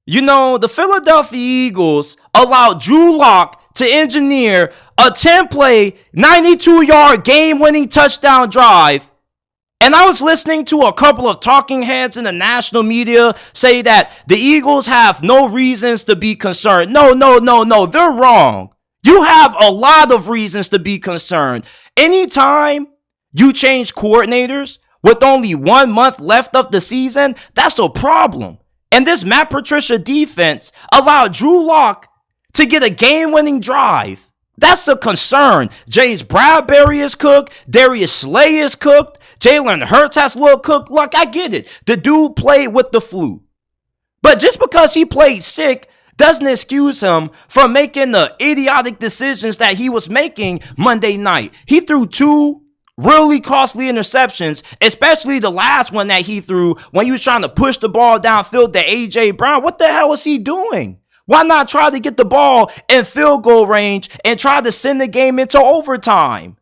The Philadelphia Eagles allowed Drew Lock to engineer a 10-play, 92-yard game-winning touchdown drive. And I was listening to a couple of talking heads in the national media say that the Eagles have no reasons to be concerned. No. They're wrong. You have a lot of reasons to be concerned. Anytime you change coordinators with only 1 month left of the season, that's a problem. And this Matt Patricia defense allowed Drew Lock to get a game-winning drive. That's a concern. James Bradbury is cooked. Darius Slay is cooked. Jalen Hurts has a little cooked. Look, I get it. The dude played with the flu. But just because he played sick doesn't excuse him from making the idiotic decisions that he was making Monday night. He threw 2 really costly interceptions, especially the last one that he threw when he was trying to push the ball downfield to A.J. Brown. What the hell was he doing? Why not try to get the ball in field goal range and try to send the game into overtime?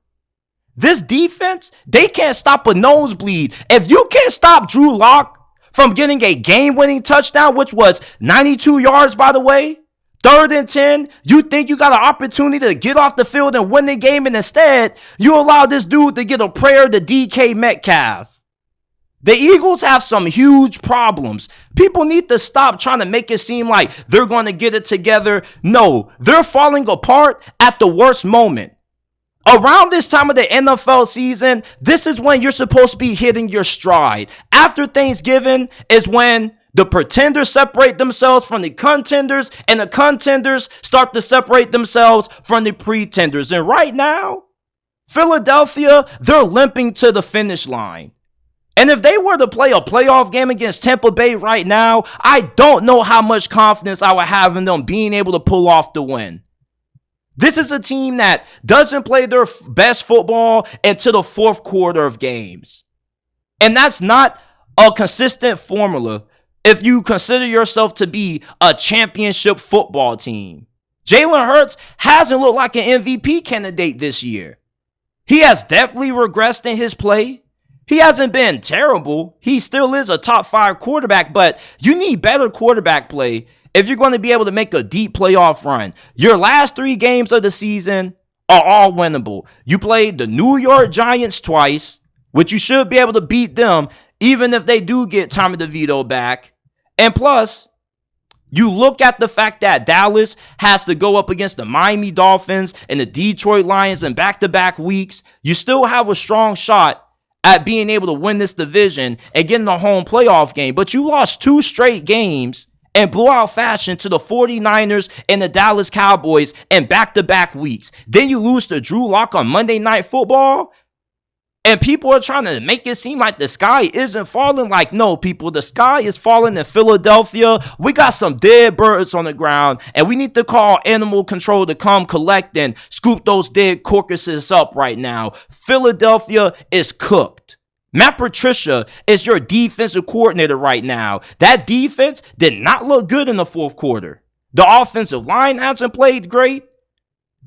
This defense, they can't stop a nosebleed. If you can't stop Drew Lock from getting a game-winning touchdown, which was 92 yards, by the way, 3rd and 10, you think you got an opportunity to get off the field and win the game, and instead, you allow this dude to get a prayer to DK Metcalf. The Eagles have some huge problems. People need to stop trying to make it seem like they're going to get it together. No, they're falling apart at the worst moment. Around this time of the NFL season, this is when you're supposed to be hitting your stride. After Thanksgiving is when the pretenders separate themselves from the contenders, and the contenders start to separate themselves from the pretenders. And right now, Philadelphia, they're limping to the finish line. And if they were to play a playoff game against Tampa Bay right now, I don't know how much confidence I would have in them being able to pull off the win. This is a team that doesn't play their best football until the 4th quarter of games. And that's not a consistent formula if you consider yourself to be a championship football team. Jalen Hurts hasn't looked like an MVP candidate this year. He has definitely regressed in his play. He hasn't been terrible. He still is a top 5 quarterback, but you need better quarterback play if you're going to be able to make a deep playoff run. Your last 3 games of the season are all winnable. You played the New York Giants twice, which you should be able to beat them, even if they do get Tommy DeVito back. And plus, you look at the fact that Dallas has to go up against the Miami Dolphins and the Detroit Lions in back-to-back weeks. You still have a strong shot at being able to win this division and getting a home playoff game. But you lost 2 straight games in blowout fashion to the 49ers and the Dallas Cowboys in back-to-back weeks. Then you lose to Drew Lock on Monday Night Football. And people are trying to make it seem like the sky isn't falling. Like, no, people, the sky is falling in Philadelphia. We got some dead birds on the ground, and we need to call animal control to come collect and scoop those dead carcasses up right now. Philadelphia is cooked. Matt Patricia is your defensive coordinator right now. That defense did not look good in the 4th quarter. The offensive line hasn't played great.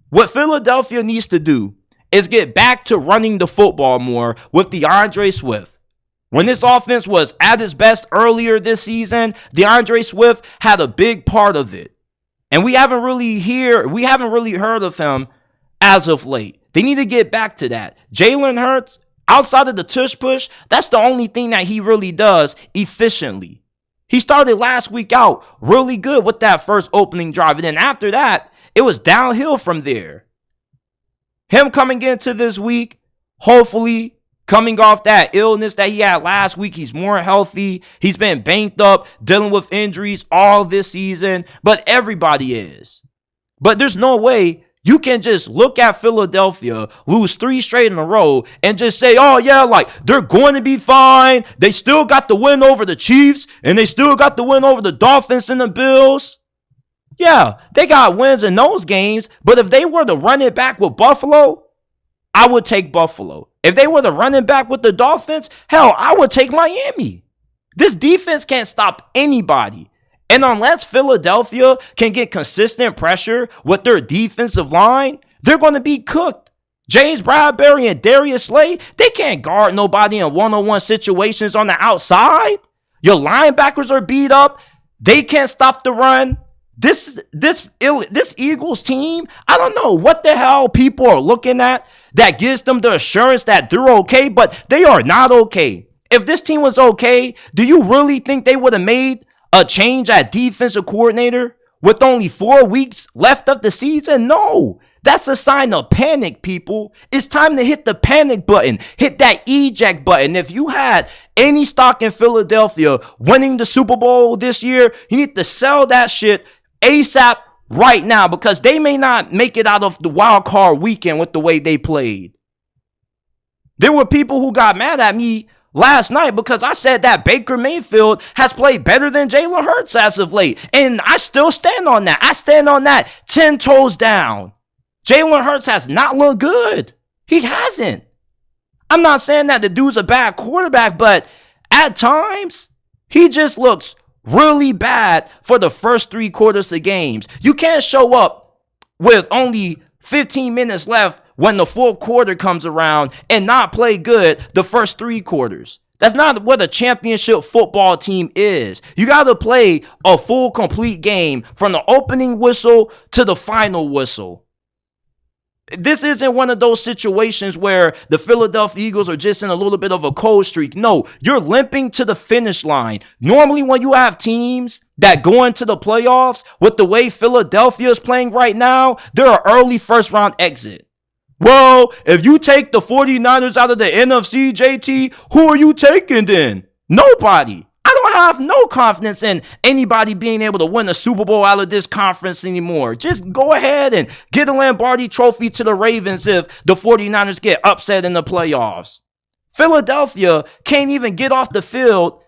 What Philadelphia needs to do is get back to running the football more with DeAndre Swift. When this offense was at its best earlier this season, DeAndre Swift had a big part of it. And we haven't really heard of him as of late. They need to get back to that. Jalen Hurts, outside of the tush push, that's the only thing that he really does efficiently. He started last week out really good with that first opening drive. And then after that, it was downhill from there. Him coming into this week, hopefully coming off that illness that he had last week, he's more healthy. He's been banged up, dealing with injuries all this season, but everybody is. But there's no way you can just look at Philadelphia, lose 3 straight in a row, and just say, oh yeah, like they're going to be fine. They still got the win over the Chiefs, and they still got the win over the Dolphins and the Bills. Yeah, they got wins in those games, but if they were to run it back with Buffalo, I would take Buffalo. If they were to run it back with the Dolphins, hell, I would take Miami. This defense can't stop anybody. And unless Philadelphia can get consistent pressure with their defensive line, they're going to be cooked. James Bradbury and Darius Slay, they can't guard nobody in one-on-one situations on the outside. Your linebackers are beat up. They can't stop the run. This Eagles team, I don't know what the hell people are looking at that gives them the assurance that they're okay, but they are not okay. If this team was okay, do you really think they would have made a change at defensive coordinator with only 4 weeks left of the season? No. That's a sign of panic, people. It's time to hit the panic button. Hit that eject button. If you had any stock in Philadelphia winning the Super Bowl this year, you need to sell that shit ASAP right now, because they may not make it out of the wild card weekend with the way they played. There were people who got mad at me last night because I said that Baker Mayfield has played better than Jalen Hurts as of late. And I still stand on that. I stand on that 10 toes down. Jalen Hurts has not looked good. He hasn't. I'm not saying that the dude's a bad quarterback, but at times, he just looks really bad for the first 3 quarters of games. You can't show up with only 15 minutes left when the 4th quarter comes around and not play good the first 3 quarters. That's not what a championship football team is. You got to play a full, complete game from the opening whistle to the final whistle. This isn't one of those situations where the Philadelphia Eagles are just in a little bit of a cold streak. No, you're limping to the finish line. Normally, when you have teams that go into the playoffs with the way Philadelphia is playing right now, they're an early first-round exit. Well, if you take the 49ers out of the NFC, JT, who are you taking then? Nobody. I don't have no confidence in anybody being able to win a Super Bowl out of this conference anymore. Just go ahead and get a Lombardi trophy to the Ravens if the 49ers get upset in the playoffs. Philadelphia can't even get off the field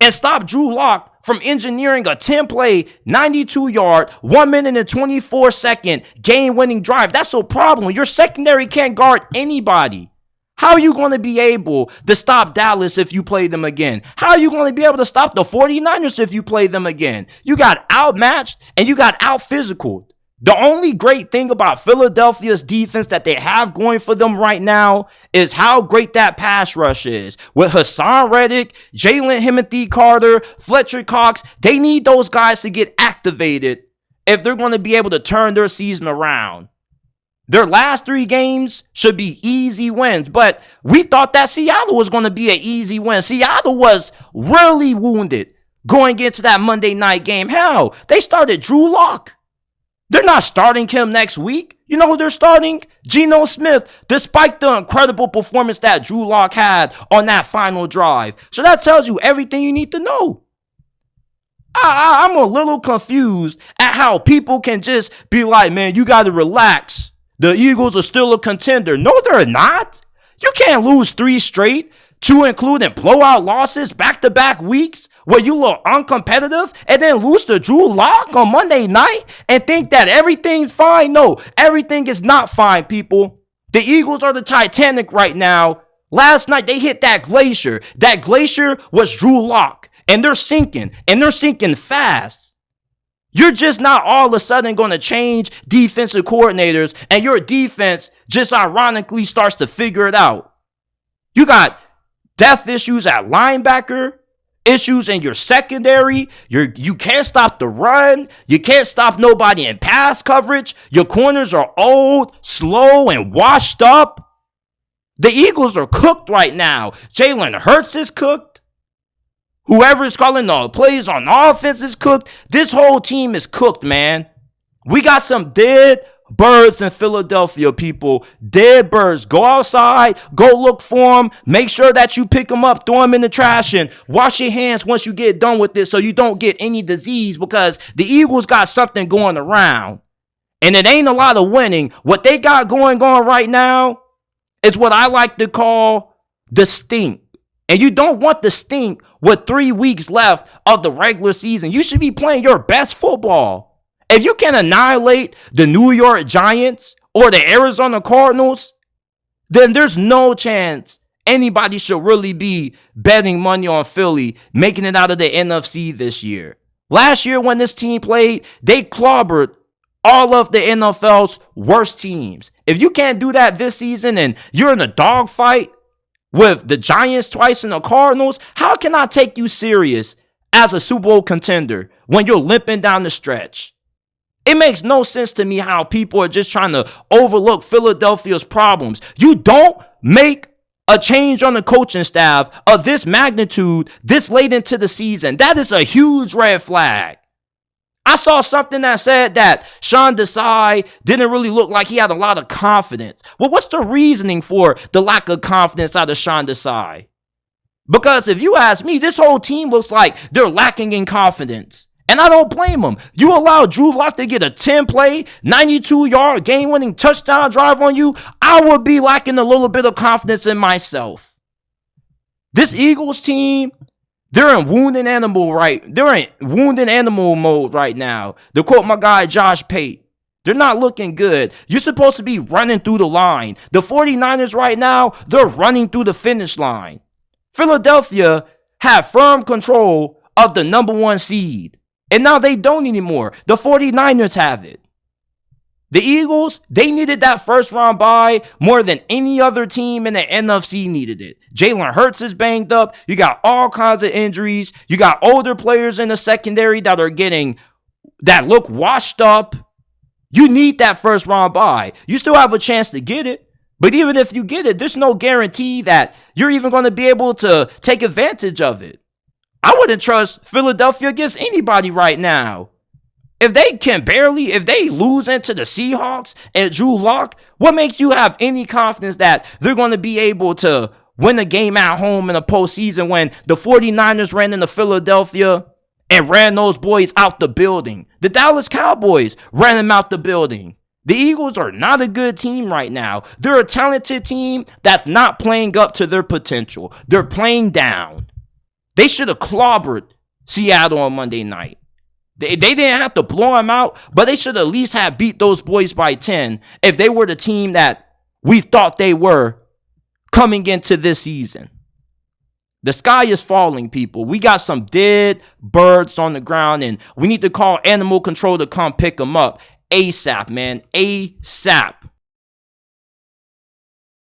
and stop Drew Lock from engineering a 10-play, 92-yard, 1 minute and 24-second game-winning drive. That's a problem. Your secondary can't guard anybody. How are you going to be able to stop Dallas if you play them again? How are you going to be able to stop the 49ers if you play them again? You got outmatched and you got out-physical. The only great thing about Philadelphia's defense that they have going for them right now is how great that pass rush is. With Hassan Reddick, Jalen Himothy Carter, Fletcher Cox, they need those guys to get activated if they're going to be able to turn their season around. Their last 3 games should be easy wins, but we thought that Seattle was going to be an easy win. Seattle was really wounded going into that Monday night game. Hell, they started Drew Lock. They're not starting him next week. You know who they're starting? Geno Smith, despite the incredible performance that Drew Lock had on that final drive. So that tells you everything you need to know. I'm a little confused at how people can just be like, man, you got to relax. The Eagles are still a contender. No, they're not. You can't lose 3 straight, 2 including blowout losses back-to-back weeks where you look uncompetitive and then lose to Drew Lock on Monday night and think that everything's fine. No, everything is not fine, people. The Eagles are the Titanic right now. Last night, they hit that glacier. That glacier was Drew Lock, and they're sinking fast. You're just not all of a sudden going to change defensive coordinators and your defense just ironically starts to figure it out. You got depth issues at linebacker, issues in your secondary. You can't stop the run. You can't stop nobody in pass coverage. Your corners are old, slow, and washed up. The Eagles are cooked right now. Jalen Hurts is cooked. Whoever is calling the plays on offense is cooked. This whole team is cooked, man. We got some dead birds in Philadelphia, people. Dead birds. Go outside. Go look for them. Make sure that you pick them up. Throw them in the trash and wash your hands once you get done with this so you don't get any disease, because the Eagles got something going around. And it ain't a lot of winning. What they got going on right now is what I like to call the stink. And you don't want the stink with 3 weeks left of the regular season. You should be playing your best football. If you can annihilate the New York Giants or the Arizona Cardinals, then there's no chance anybody should really be betting money on Philly making it out of the NFC this year. Last year when this team played, they clobbered all of the NFL's worst teams. If you can't do that this season and you're in a dogfight with the Giants twice and the Cardinals, how can I take you serious as a Super Bowl contender when you're limping down the stretch. It makes no sense to me how people are just trying to overlook Philadelphia's problems. You don't make a change on the coaching staff of this magnitude this late into the season. That is a huge red flag. I saw something that said that Sean Desai didn't really look like he had a lot of confidence. Well, what's the reasoning for the lack of confidence out of Sean Desai? Because if you ask me, this whole team looks like they're lacking in confidence. And I don't blame them. You allow Drew Lock to get a 10-play, 92-yard game-winning touchdown drive on you, I would be lacking a little bit of confidence in myself. This Eagles team, they're in wounded animal mode right now. To quote my guy Josh Pate, they're not looking good. You're supposed to be running through the line. The 49ers right now, they're running through the finish line. Philadelphia had firm control of the number 1 seed. And now they don't anymore. The 49ers have it. The Eagles, they needed that first round bye more than any other team in the NFC needed it. Jalen Hurts is banged up. You got all kinds of injuries. You got older players in the secondary that look washed up. You need that first round bye. You still have a chance to get it. But even if you get it, there's no guarantee that you're even going to be able to take advantage of it. I wouldn't trust Philadelphia against anybody right now. If they lose into the Seahawks and Drew Lock, what makes you have any confidence that they're going to be able to win a game at home in the postseason when the 49ers ran into Philadelphia and ran those boys out the building? The Dallas Cowboys ran them out the building. The Eagles are not a good team right now. They're a talented team that's not playing up to their potential. They're playing down. They should have clobbered Seattle on Monday night. They didn't have to blow them out, but they should at least have beat those boys by 10 if they were the team that we thought they were coming into this season. The sky is falling, people. We got some dead birds on the ground, and we need to call animal control to come pick them up ASAP, man. ASAP.